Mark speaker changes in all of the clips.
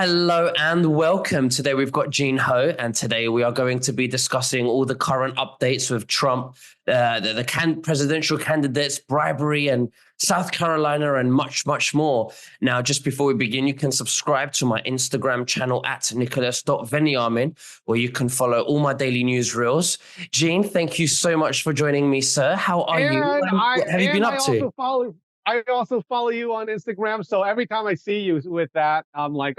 Speaker 1: Hello and welcome. Today we've got Gene Ho, and today we are going to be discussing all the current updates with Trump, the presidential candidates, bribery, and South Carolina, and much, much more. Now, just before we begin, you can subscribe to my Instagram channel at nicholas.veniamin, where you can follow all my daily news reels. Gene, thank you so much for joining me, sir. How are you?
Speaker 2: And
Speaker 1: And
Speaker 2: I
Speaker 1: what have you been
Speaker 2: and
Speaker 1: up
Speaker 2: I
Speaker 1: to?
Speaker 2: also follow I also follow you on Instagram. So every time I see you with that, I'm like,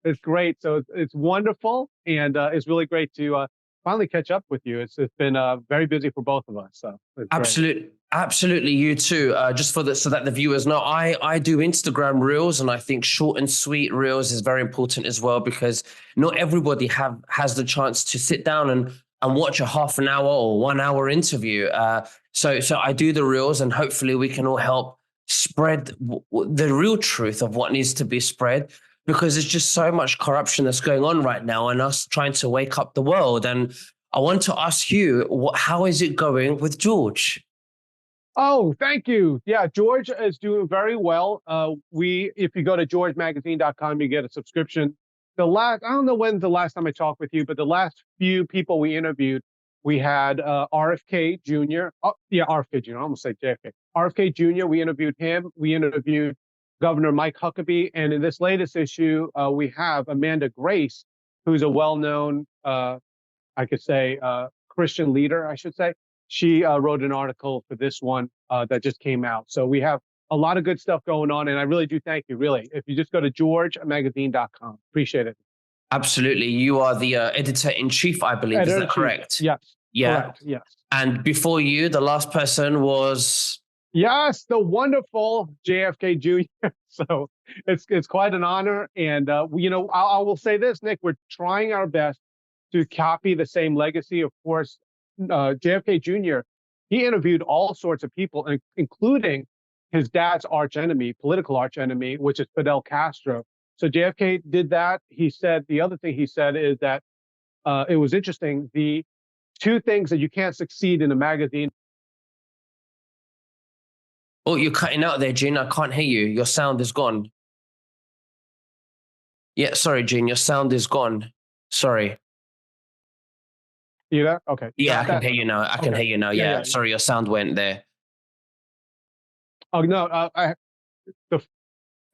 Speaker 2: it's great. So it's wonderful, and it's really great to finally catch up with you. It's been very busy for both of us, so it's great.
Speaker 1: Absolutely, you too. Just for so that the viewers know, I do Instagram reels, and I think short and sweet reels is very important as well because not everybody has the chance to sit down and watch a half an hour or 1 hour interview. So I do the reels, and hopefully we can all help spread the real truth of what needs to be spread, because there's just so much corruption that's going on right now, and us trying to wake up the world. And I want to ask you, how is it going with George?
Speaker 2: Oh, thank you. Yeah, George is doing very well. If you go to georgemagazine.com, you get a subscription. I don't know when's the last time I talked with you, but the last few people we interviewed, we had RFK Jr. Oh, yeah, RFK Jr. I almost say JFK. RFK Jr. We interviewed him. We interviewed Governor Mike Huckabee, and in this latest issue, we have Amanda Grace, who's a well-known, I could say, Christian leader, I should say. She wrote an article for this one that just came out. So we have a lot of good stuff going on, and I really do thank you. Really, if you just go to georgemagazine.com, appreciate it.
Speaker 1: Absolutely. You are the editor in chief, I believe. Is
Speaker 2: Editor in
Speaker 1: that
Speaker 2: chief.
Speaker 1: correct?
Speaker 2: Yes.
Speaker 1: Yeah.
Speaker 2: Correct. Yes.
Speaker 1: And before you, the last person was.
Speaker 2: Yes, the wonderful JFK Jr. So it's quite an honor, and I will say this, Nick, we're trying our best to copy the same legacy. Of course, JFK Jr., he interviewed all sorts of people, including his dad's archenemy, political archenemy, which is Fidel Castro. So JFK did that. He said the other thing he said is that it was interesting. The two things that you can't succeed in a magazine.
Speaker 1: Oh, you're cutting out there, Gene. I can't hear you. Your sound is gone. Yeah, sorry, Gene. Your sound is gone. Sorry.
Speaker 2: You there? Okay. You
Speaker 1: Yeah, I
Speaker 2: got
Speaker 1: can
Speaker 2: that?
Speaker 1: hear you now. I can
Speaker 2: Okay.
Speaker 1: hear you now.
Speaker 2: Yeah,
Speaker 1: Yeah,
Speaker 2: yeah.
Speaker 1: sorry, your sound went there.
Speaker 2: Oh no, the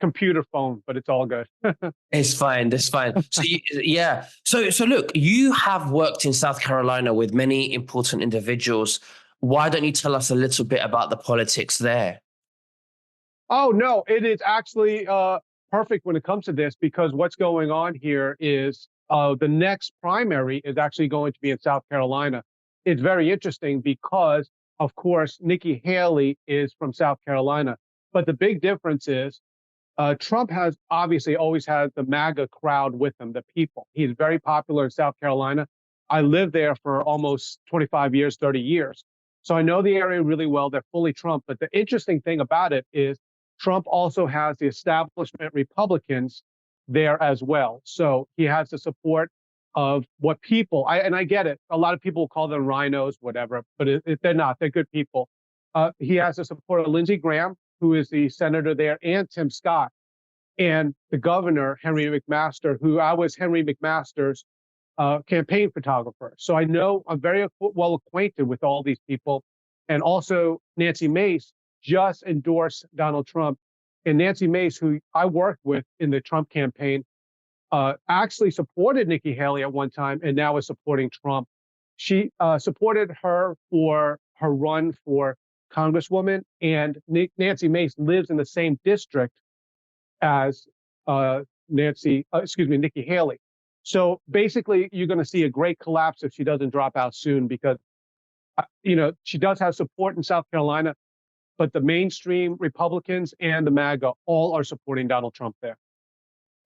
Speaker 2: computer phone, but it's all good.
Speaker 1: It's fine. It's fine. So yeah. So look, you have worked in South Carolina with many important individuals. Why don't you tell us a little bit about the politics there?
Speaker 2: Oh no, it is actually perfect when it comes to this, because what's going on here is the next primary is actually going to be in South Carolina. It's very interesting because, of course, Nikki Haley is from South Carolina, but the big difference is Trump has obviously always had the MAGA crowd with him, the people. He's very popular in South Carolina. I lived there for almost 25 years, 30 years. So I know the area really well. They're fully Trump. But the interesting thing about it is Trump also has the establishment Republicans there as well. So he has the support of what people, and I get it. A lot of people call them rhinos, whatever, but they're not. They're good people. He has the support of Lindsey Graham, who is the senator there, and Tim Scott, and the governor, Henry McMaster, who I was Henry McMaster's campaign photographer. So I'm very well acquainted with all these people. And also Nancy Mace just endorsed Donald Trump. And Nancy Mace, who I worked with in the Trump campaign, actually supported Nikki Haley at one time and now is supporting Trump. She supported her for her run for Congresswoman, and Nancy Mace lives in the same district as Nikki Haley. So basically, you're going to see a great collapse if she doesn't drop out soon, because she does have support in South Carolina, but the mainstream Republicans and the MAGA all are supporting Donald Trump there.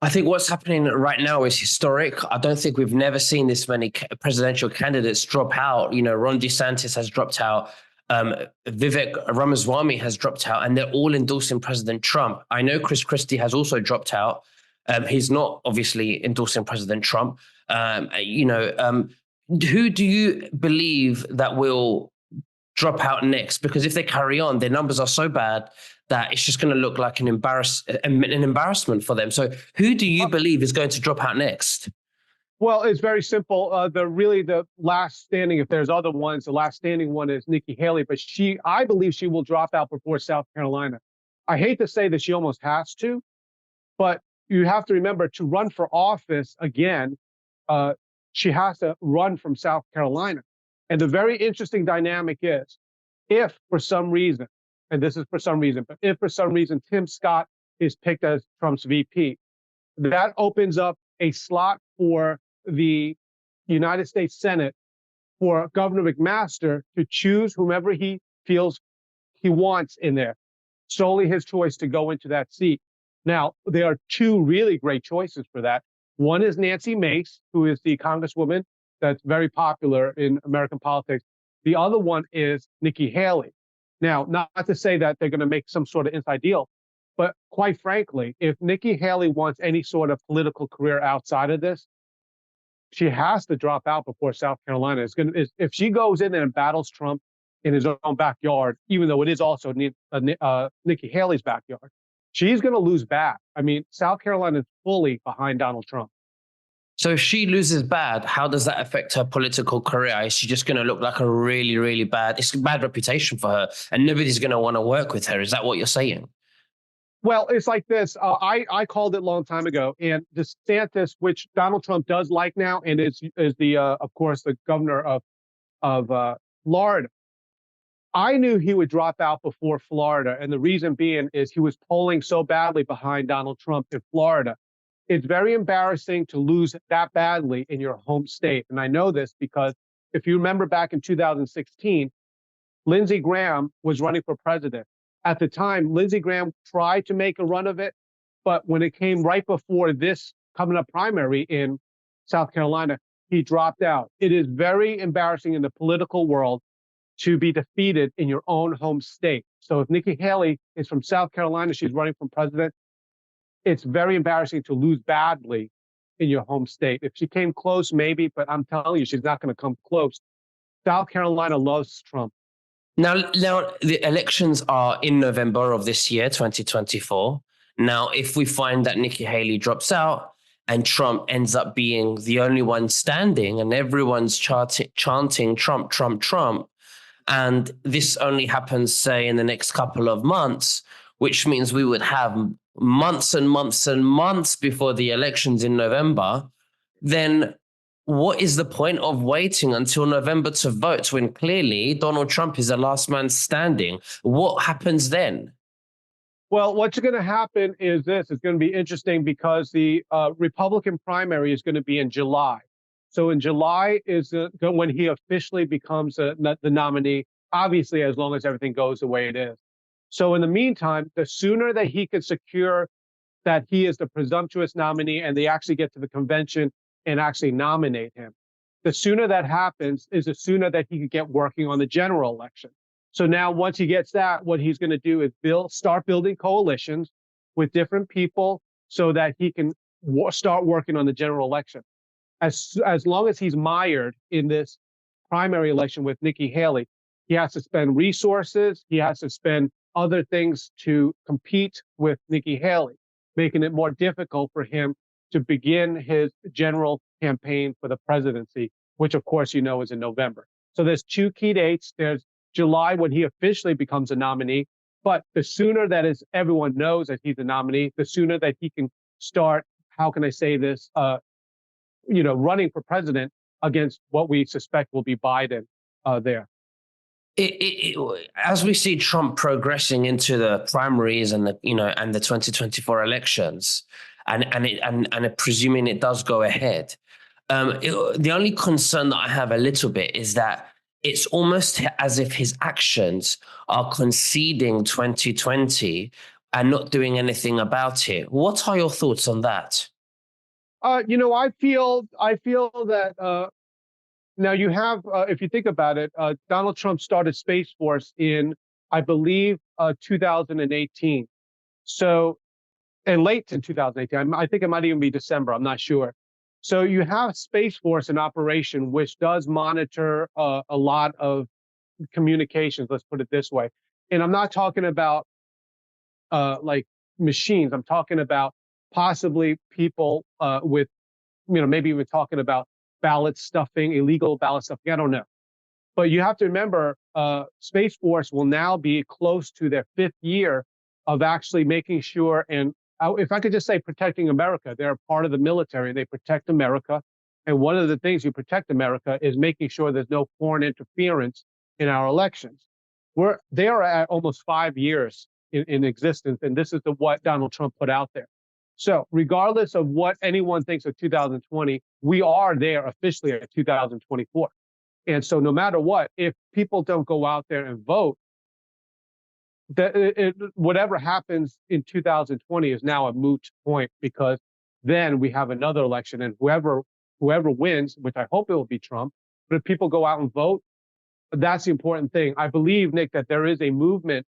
Speaker 1: I think what's happening right now is historic. I don't think we've never seen this many presidential candidates drop out. Ron DeSantis has dropped out. Vivek Ramaswamy has dropped out, and they're all endorsing President Trump. I know Chris Christie has also dropped out. He's not obviously endorsing President Trump. Who do you believe that will drop out next? Because if they carry on, their numbers are so bad that it's just going to look like an embarrassment for them. So who do you believe is going to drop out next?
Speaker 2: Well, it's very simple. The last standing, if there's other ones, the last standing one is Nikki Haley, but I believe she will drop out before South Carolina. I hate to say that she almost has to, but you have to remember to run for office again, uh, she has to run from South Carolina. And the very interesting dynamic is if for some reason, and this is for some reason, but if for some reason Tim Scott is picked as Trump's VP, that opens up a slot for the United States Senate for Governor McMaster to choose whomever he feels he wants in there. Solely his choice to go into that seat. Now, there are two really great choices for that. One is Nancy Mace, who is the congresswoman that's very popular in American politics. The other one is Nikki Haley. Now, not to say that they're going to make some sort of inside deal, but quite frankly, if Nikki Haley wants any sort of political career outside of this, she has to drop out before South Carolina. If she goes in there and battles Trump in his own backyard, even though it is also Nikki Haley's backyard, she's going to lose bad. I mean, South Carolina is fully behind Donald Trump.
Speaker 1: So if she loses bad, how does that affect her political career? Is she just going to look like a really, really it's a bad reputation for her, and nobody's going to want to work with her? Is that what you're saying?
Speaker 2: Well, it's like this. I called it a long time ago, and DeSantis, which Donald Trump does like now, and is the of course the governor of Florida. I knew he would drop out before Florida, and the reason being is he was polling so badly behind Donald Trump in Florida. It's very embarrassing to lose that badly in your home state, and I know this because if you remember back in 2016, Lindsey Graham was running for president. At the time, Lindsey Graham tried to make a run of it, but when it came right before this coming up primary in South Carolina, he dropped out. It is very embarrassing in the political world to be defeated in your own home state. So if Nikki Haley is from South Carolina, she's running for president, it's very embarrassing to lose badly in your home state. If she came close, maybe, but I'm telling you, she's not going to come close. South Carolina loves Trump.
Speaker 1: Now, the elections are in November of this year, 2024. Now, if we find that Nikki Haley drops out and Trump ends up being the only one standing and everyone's chanting Trump, Trump, Trump, and this only happens, say, in the next couple of months, which means we would have months and months and months before the elections in November, then what is the point of waiting until November to vote when clearly Donald Trump is the last man standing? What happens then?
Speaker 2: Well, what's going to happen is this. It's going to be interesting because the Republican primary is going to be in July. So in July is when he officially becomes the nominee, obviously, as long as everything goes the way it is. So in the meantime, the sooner that he can secure that he is the presumptuous nominee and they actually get to the convention and actually nominate him, the sooner that happens is the sooner that he could get working on the general election. So now once he gets that, what he's going to do is start building coalitions with different people so that he can start working on the general election. As long as he's mired in this primary election with Nikki Haley, he has to spend resources. He has to spend other things to compete with Nikki Haley, making it more difficult for him to begin his general campaign for the presidency, which of course you know is in November. So there's two key dates. There's July when he officially becomes a nominee, but the sooner that is everyone knows that he's a nominee, the sooner that he can start, how can I say this, running for president against what we suspect will be Biden there.
Speaker 1: As we see Trump progressing into the primaries and the 2024 elections, and presuming it does go ahead, the only concern that I have a little bit is that it's almost as if his actions are conceding 2020 and not doing anything about it. What are your thoughts on that?
Speaker 2: I feel that now you have, if you think about it, Donald Trump started Space Force in, I believe, 2018. So, and late in 2018, I think it might even be December. I'm not sure. So you have Space Force in operation, which does monitor a lot of communications. Let's put it this way. And I'm not talking about like machines. I'm talking about possibly people with, maybe even talking about ballot stuffing, illegal ballot stuffing. I don't know. But you have to remember, Space Force will now be close to their fifth year of actually making sure, and if I could just say protecting America, they're part of the military. They protect America. And one of the things you protect America is making sure there's no foreign interference in our elections. They are at almost 5 years in existence, and this is what Donald Trump put out there. So regardless of what anyone thinks of 2020, we are there officially at 2024. And so no matter what, if people don't go out there and vote, whatever happens in 2020 is now a moot point, because then we have another election, and whoever wins, which I hope it will be Trump, but if people go out and vote, that's the important thing. I believe, Nick, that there is a movement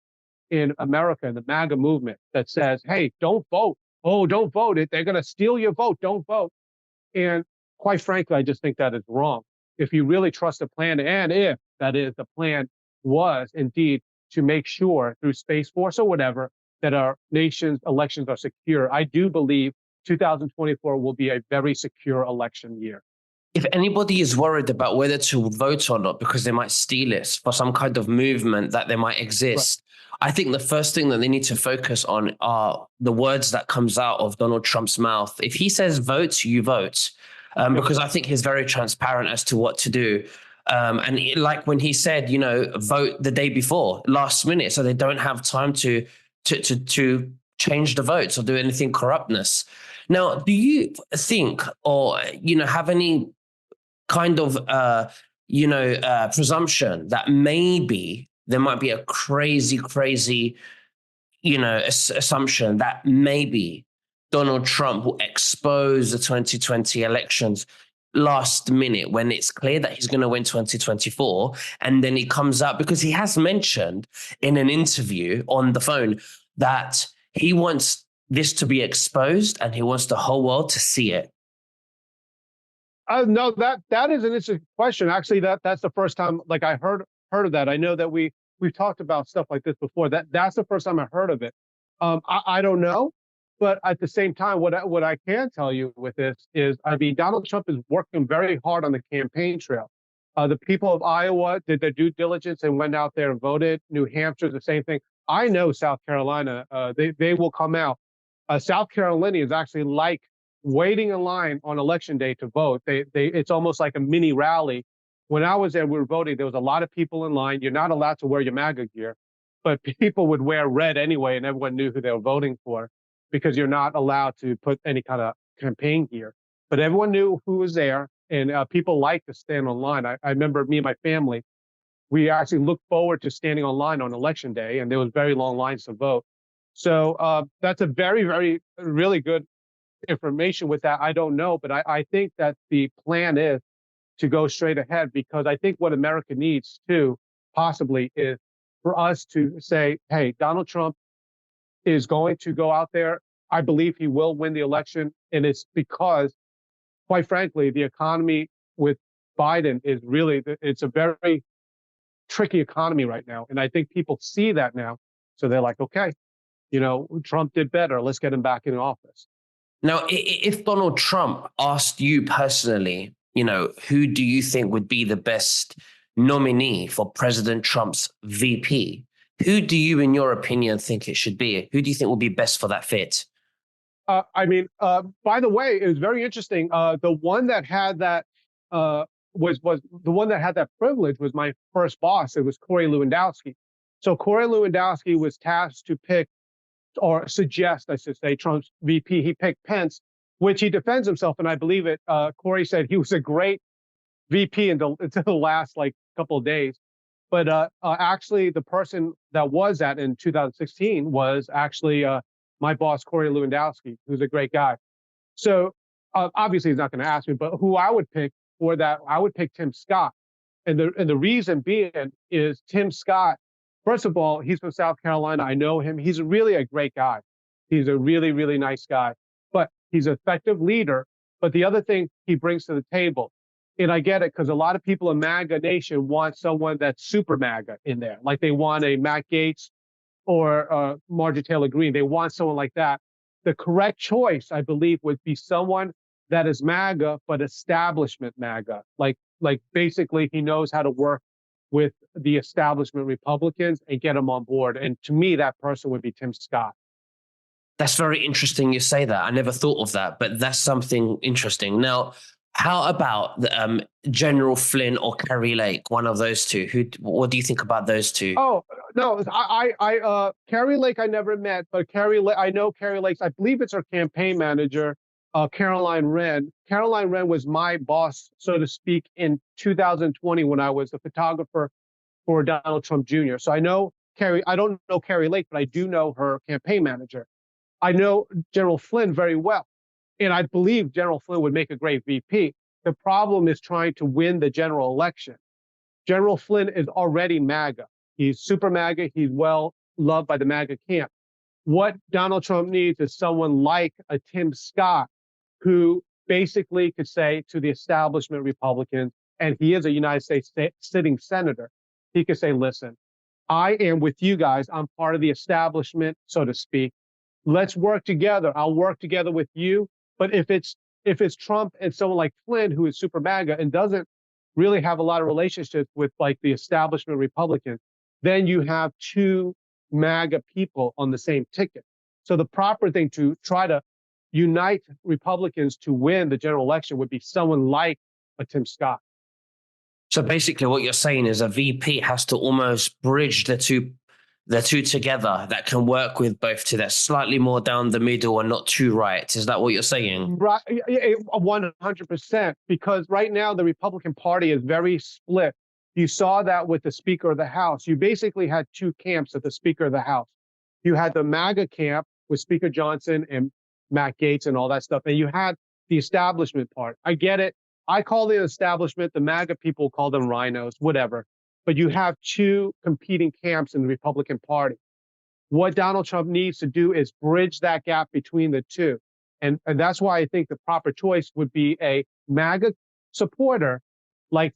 Speaker 2: in America, the MAGA movement, that says, hey, don't vote. Oh, don't vote. They're going to steal your vote. Don't vote. And quite frankly, I just think that is wrong. If you really trust the plan, and if that is the plan was indeed to make sure through Space Force or whatever that our nation's elections are secure, I do believe 2024 will be a very secure election year.
Speaker 1: If anybody is worried about whether to vote or not because they might steal it for some kind of movement that there might exist, I think the first thing that they need to focus on are the words that comes out of Donald Trump's mouth. If he says vote, you vote, because I think he's very transparent as to what to do. Like when he said, vote the day before, last minute, so they don't have time to change the votes or do anything corruptness. Now, do you think, or have any kind of presumption that maybe there might be a crazy assumption that maybe Donald Trump will expose the 2020 elections last minute when it's clear that he's going to win 2024, and then he comes out, because he has mentioned in an interview on the phone that he wants this to be exposed and he wants the whole world to see it?
Speaker 2: No, that is an interesting question. Actually, that's the first time like I heard of that. I know that we've talked about stuff like this before. That's the first time I heard of it. I don't know, but at the same time, what I can tell you with this is, I mean, Donald Trump is working very hard on the campaign trail. The people of Iowa did their due diligence and went out there and voted. New Hampshire, the same thing. I know South Carolina, they will come out. South Carolinians actually like waiting in line on election day to vote. It's almost like a mini rally. When I was there, we were voting. There was a lot of people in line. You're not allowed to wear your MAGA gear, but people would wear red anyway, and everyone knew who they were voting for, because you're not allowed to put any kind of campaign gear. But everyone knew who was there, and people like to stand on line. I remember me and my family, we actually looked forward to standing on line on election day, and there was very long lines to vote. So that's a very, very, really good information with that. I don't know, but I think that the plan is to go straight ahead, because I think what America needs too, possibly, is for us to say, hey, Donald Trump is going to go out there. I believe he will win the election. And it's because, quite frankly, the economy with Biden is really, it's a very tricky economy right now. And I think people see that now. So they're like, okay, Trump did better. Let's get him back in office.
Speaker 1: Now, if Donald Trump asked you personally, who do you think would be the best nominee for President Trump's VP? Who do you, in your opinion, think it should be? Who do you think will be best for that fit?
Speaker 2: By the way, it was very interesting. The one that had that was the one that had that privilege was my first boss. It was Corey Lewandowski. So Corey Lewandowski was tasked to pick, or suggest, I should say, Trump's VP. He picked Pence, which he defends himself, and I believe it. Corey said he was a great VP until the last couple of days. But actually, the person that was that in 2016 was actually my boss, Corey Lewandowski, who's a great guy. So obviously, he's not going to ask me, but who I would pick for that, I would pick Tim Scott. And the reason being is Tim Scott, first of all, he's from South Carolina. I know him. He's really a great guy. He's a really, really nice guy. But he's an effective leader. But the other thing he brings to the table, and I get it, because a lot of people in MAGA Nation want someone that's super MAGA in there. Like they want a Matt Gaetz or Marjorie Taylor Greene. They want someone like that. The correct choice, I believe, would be someone that is MAGA, but establishment MAGA. Like basically he knows how to work with the establishment Republicans and get them on board. And to me, that person would be Tim Scott.
Speaker 1: That's very interesting you say that. I never thought of that, but that's something interesting. Now, how about General Flynn or Kerry Lake, one of those two? What do you think about those two?
Speaker 2: Oh no, Carrie Lake I never met, but I know Carrie Lake's. I believe it's her campaign manager, Caroline Wren. Caroline Wren was my boss, so to speak, in 2020 when I was the photographer for Donald Trump Jr. So I know Carrie. I don't know Carrie Lake, but I do know her campaign manager. I know General Flynn very well, and I believe General Flynn would make a great VP. The problem is trying to win the general election. General Flynn is already MAGA. He's super MAGA. He's well loved by the MAGA camp. What Donald Trump needs is someone like a Tim Scott, who basically could say to the establishment Republicans, and he is a United States sitting senator, he could say, listen, I am with you guys. I'm part of the establishment, so to speak. Let's work together. I'll work together with you. But if it's Trump and someone like Flynn, who is super MAGA and doesn't really have a lot of relationships with like the establishment Republicans, then you have two MAGA people on the same ticket. So the proper thing to try to unite Republicans to win the general election would be someone like a Tim Scott.
Speaker 1: So basically, what you're saying is a VP has to almost bridge the two together that can work with both to that slightly more down the middle and not too right. Is that what you're saying?
Speaker 2: Right, 100%. Because right now the Republican Party is very split. You saw that with the Speaker of the House. You basically had two camps at the Speaker of the House. You had the MAGA camp with Speaker Johnson and Matt Gaetz and all that stuff, and you had the establishment part. I get it. I call the establishment, the MAGA people call them rhinos, whatever. But you have two competing camps in the Republican Party. What Donald Trump needs to do is bridge that gap between the two. And that's why I think the proper choice would be a MAGA supporter like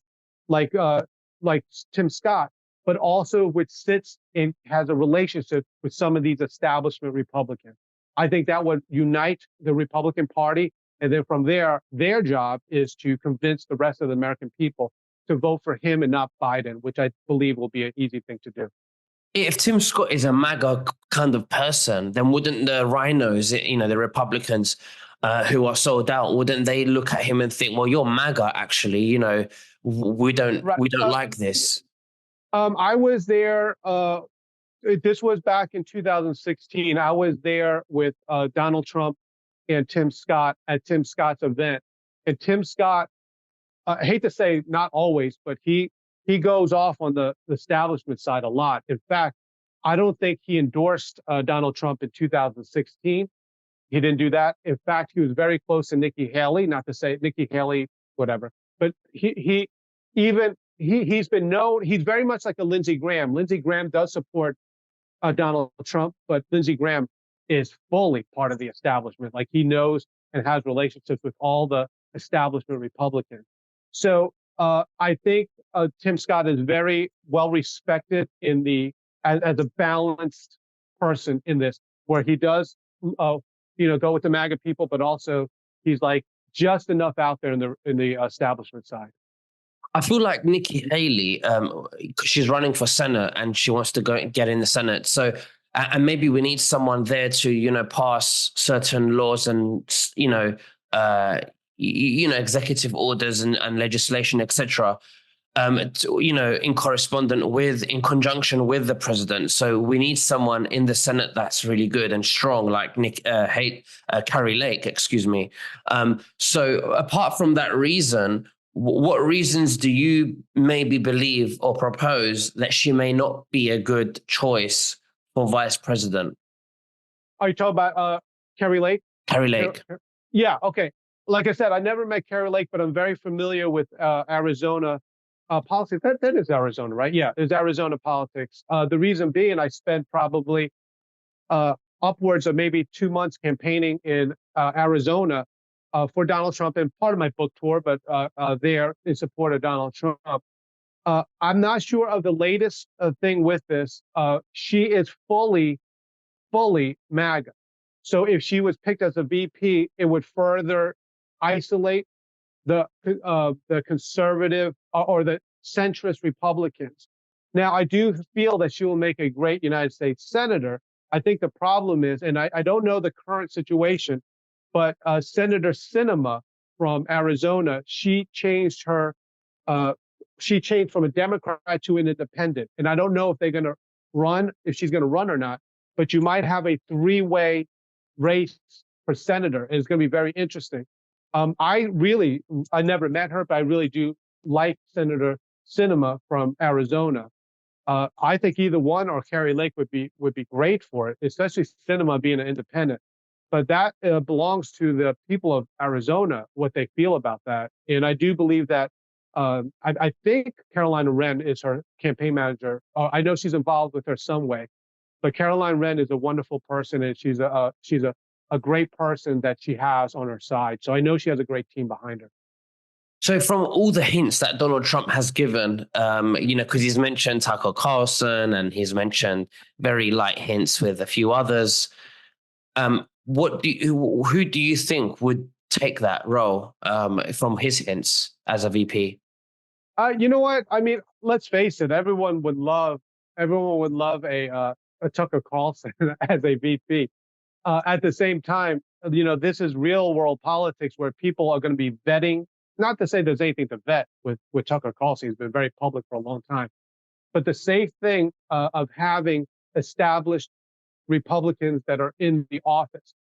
Speaker 2: like uh, like Tim Scott, but also which sits and has a relationship with some of these establishment Republicans. I think that would unite the Republican Party. And then from there, their job is to convince the rest of the American people to vote for him and not Biden, which I believe will be an easy thing to do.
Speaker 1: If Tim Scott is a MAGA kind of person, then wouldn't the rhinos, the Republicans who are sold out, wouldn't they look at him and think, well, you're MAGA, actually,
Speaker 2: Right.
Speaker 1: we don't like this.
Speaker 2: I was there. This was back in 2016. I was there with Donald Trump and Tim Scott at Tim Scott's event. And Tim Scott, I hate to say not always, but he goes off on the establishment side a lot. In fact, I don't think he endorsed Donald Trump in 2016. He didn't do that. In fact, he was very close to Nikki Haley, not to say Nikki Haley, whatever. But he's been known, he's very much like a Lindsey Graham. Lindsey Graham does support Donald Trump, but Lindsey Graham is fully part of the establishment. Like he knows and has relationships with all the establishment Republicans. So I think Tim Scott is very well respected as a balanced person in this, where he does go with the MAGA people, but also he's like just enough out there in the establishment side.
Speaker 1: I feel like Nikki Haley, 'cause she's running for Senate and she wants to go and get in the Senate. So, and maybe we need someone there to, pass certain laws and, executive orders and legislation, etc. In conjunction with the president. So we need someone in the Senate that's really good and strong, like Carrie Lake, excuse me. So apart from that reason, what reasons do you maybe believe or propose that she may not be a good choice for vice president?
Speaker 2: Are you talking about Carrie Lake?
Speaker 1: Carrie Lake.
Speaker 2: Yeah, okay. Like I said, I never met Carrie Lake, but I'm very familiar with Arizona politics. That is Arizona, right? Yeah, it's Arizona politics. The reason being, I spent probably upwards of maybe 2 months campaigning in Arizona for Donald Trump and part of my book tour, but there in support of Donald Trump. I'm not sure of the latest thing with this. She is fully MAGA. So if she was picked as a VP, it would further isolate the conservative or the centrist Republicans. Now, I do feel that she will make a great United States senator. I think the problem is, and I don't know the current situation, but Senator Sinema from Arizona, uh, she changed from a Democrat to an independent. And I don't know if they're going to run, if she's going to run or not, but you might have a three-way race for senator. And it's going to be very interesting. I never met her, but I really do like Senator Sinema from Arizona. I think either one or Carrie Lake would be great for it, especially Sinema being an independent. But that belongs to the people of Arizona, what they feel about that. And I do believe that I think Caroline Wren is her campaign manager. I know she's involved with her some way, but Caroline Wren is a wonderful person, and she's a great person that she has on her side. So I know she has a great team behind her.
Speaker 1: So, from all the hints that Donald Trump has given, because he's mentioned Tucker Carlson and he's mentioned very light hints with a few others, who do you think would take that role from his hints as a VP?
Speaker 2: You know what? I mean, let's face it. Everyone would love a Tucker Carlson as a VP. At the same time, this is real world politics where people are going to be vetting. Not to say there's anything to vet with Tucker Carlson. He's been very public for a long time. But the safe thing of having established Republicans that are in the office,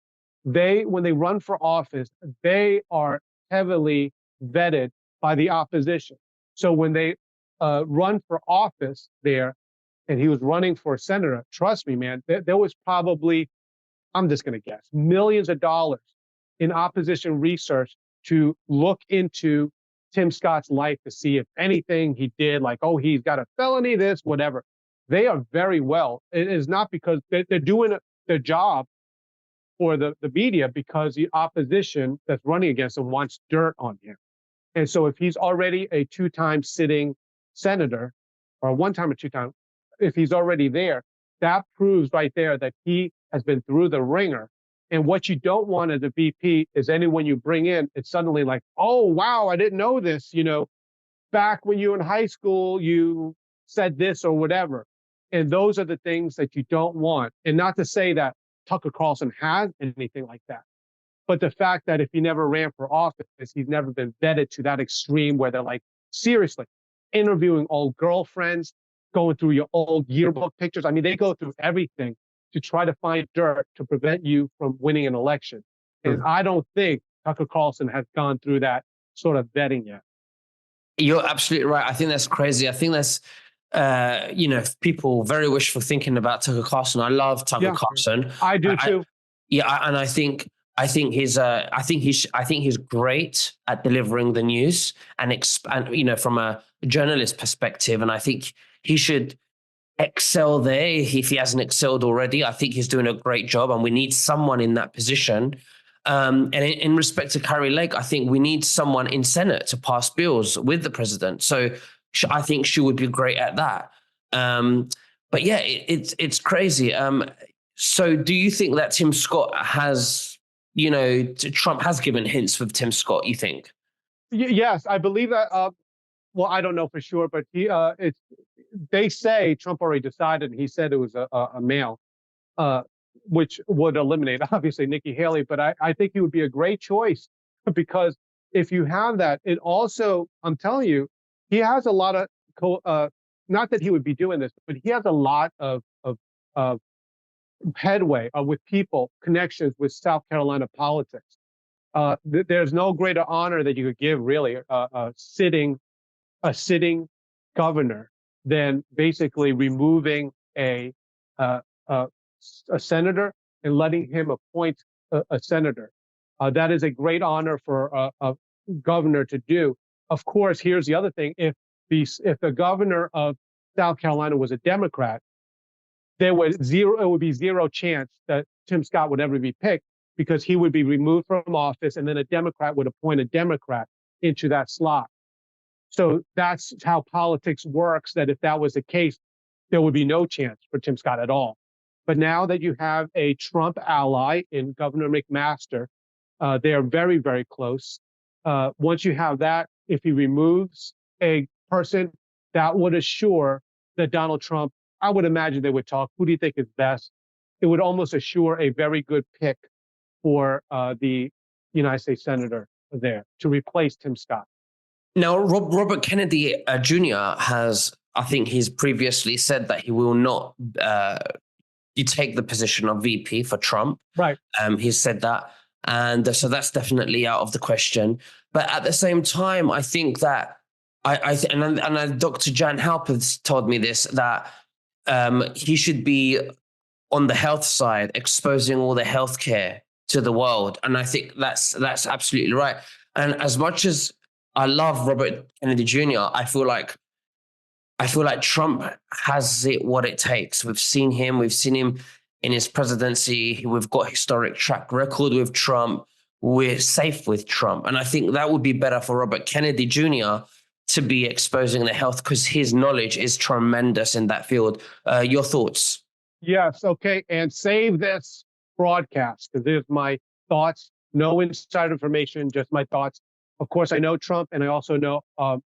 Speaker 2: when they run for office, they are heavily vetted by the opposition. So when they run for office there, and he was running for senator, trust me, man, there was probably, I'm just going to guess, millions of dollars in opposition research to look into Tim Scott's life to see if anything he did, like, oh, he's got a felony, this, whatever. They are very well. It is not because they're doing their job for the media, because the opposition that's running against him wants dirt on him. And so if he's already a two-time sitting senator, or one time or two-time, if he's already there, that proves right there that he has been through the ringer. And what you don't want as a VP is anyone you bring in, it's suddenly like, oh, wow, I didn't know this. Back when you were in high school, you said this or whatever. And those are the things that you don't want. And not to say that Tucker Carlson has anything like that, but the fact that if he never ran for office, he's never been vetted to that extreme where they're like, seriously, interviewing old girlfriends, going through your old yearbook pictures. I mean, they go through everything to try to find dirt to prevent you from winning an election. And I don't think Tucker Carlson has gone through that sort of vetting yet.
Speaker 1: You're absolutely right. I think that's crazy. I think that's, people very wishful thinking about Tucker Carlson. I love Tucker
Speaker 2: Yeah,
Speaker 1: Carlson.
Speaker 2: I do too.
Speaker 1: And I think he's great at delivering the news and expand, from a journalist perspective. And I think he should excel there if he hasn't excelled already. I think he's doing a great job, and we need someone in that position. And in respect to Carrie Lake, I think we need someone in Senate to pass bills with the president. So I think she would be great at that. But yeah, it's crazy. So do you think that Tim Scott has, Trump has given hints with Tim Scott, you think?
Speaker 2: Yes, I believe that. Well, I don't know for sure, but they say Trump already decided, and he said it was a male, uh, which would eliminate obviously Nikki Haley. But I think he would be a great choice because if you have that, it also, I'm telling you, he has a lot of not that he would be doing this, but he has a lot of headway with people, connections with South Carolina politics. There's no greater honor that you could give, really, a sitting governor than basically removing uh, a, a senator and letting him appoint a senator. That is a great honor for a governor to do. Of course, here's the other thing: if the governor of South Carolina was a Democrat, it would be zero chance that Tim Scott would ever be picked, because he would be removed from office, and then a Democrat would appoint a Democrat into that slot. So that's how politics works, that if that was the case, there would be no chance for Tim Scott at all. But now that you have a Trump ally in Governor McMaster, they are very, very close. Once you have that, if he removes a person, that would assure that Donald Trump, I would imagine they would talk. Who do you think is best? It would almost assure a very good pick for the United States Senator there to replace Tim Scott.
Speaker 1: Now, Robert Kennedy Jr. has, I think, he's previously said that he will not you take the position of VP for Trump.
Speaker 2: Right.
Speaker 1: He said that. And so that's definitely out of the question. But at the same time, I think that Dr. Jan Halpern told me this, that he should be on the health side, exposing all the healthcare to the world. And I think that's absolutely right. And as much as I love Robert Kennedy Jr., I feel like Trump has what it takes. We've seen him in his presidency. We've got historic track record with Trump. We're safe with Trump. And I think that would be better for Robert Kennedy Jr. to be exposing the health, because his knowledge is tremendous in that field. Your thoughts?
Speaker 2: Yes. Okay. And save this broadcast, because there's my thoughts. No inside information, just my thoughts. Of course, I know Trump, and I also know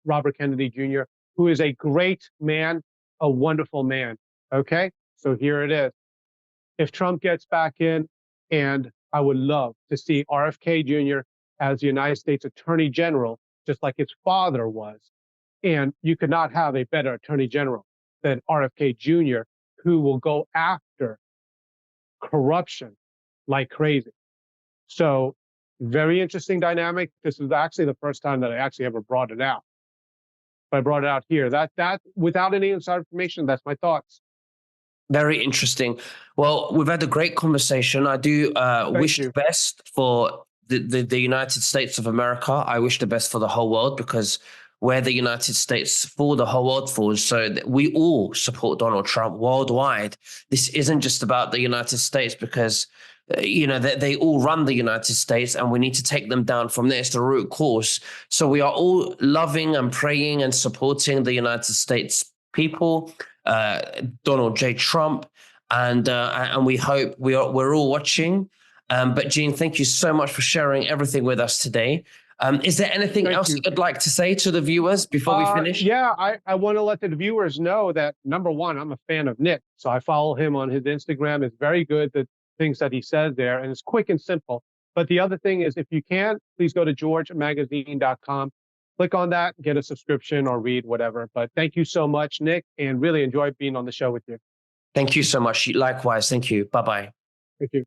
Speaker 2: Robert Kennedy Jr., who is a great man, a wonderful man. Okay. So here it is. If Trump gets back in, and I would love to see RFK Jr. as the United States Attorney General, just like his father was. And you could not have a better Attorney General than RFK Jr., who will go after corruption like crazy. So very interesting dynamic. This is actually the first time that I actually ever brought it out. But I brought it out here. That without any inside information, that's my thoughts.
Speaker 1: Very interesting. Well, we've had a great conversation. I do wish the best for the United States of America. I wish the best for the whole world, because we're the United States for the whole world for. So we all support Donald Trump worldwide. This isn't just about the United States, because they all run the United States, and we need to take them down from there. It's the root cause. So we are all loving and praying and supporting the United States people, Donald J. Trump, and we hope we're all watching. But Gene, thank you so much for sharing everything with us today. Is there anything else you'd like to say to the viewers before we finish?
Speaker 2: Yeah, I want to let the viewers know that, number one, I'm a fan of Nick. So I follow him on his Instagram. It's very good, the things that he says there, and it's quick and simple. But the other thing is, if you can, please go to georgemagazine.com. Click on that, get a subscription or read whatever. But thank you so much, Nick, and really enjoyed being on the show with you.
Speaker 1: Thank you so much. Likewise. Thank you. Bye-bye.
Speaker 2: Thank you.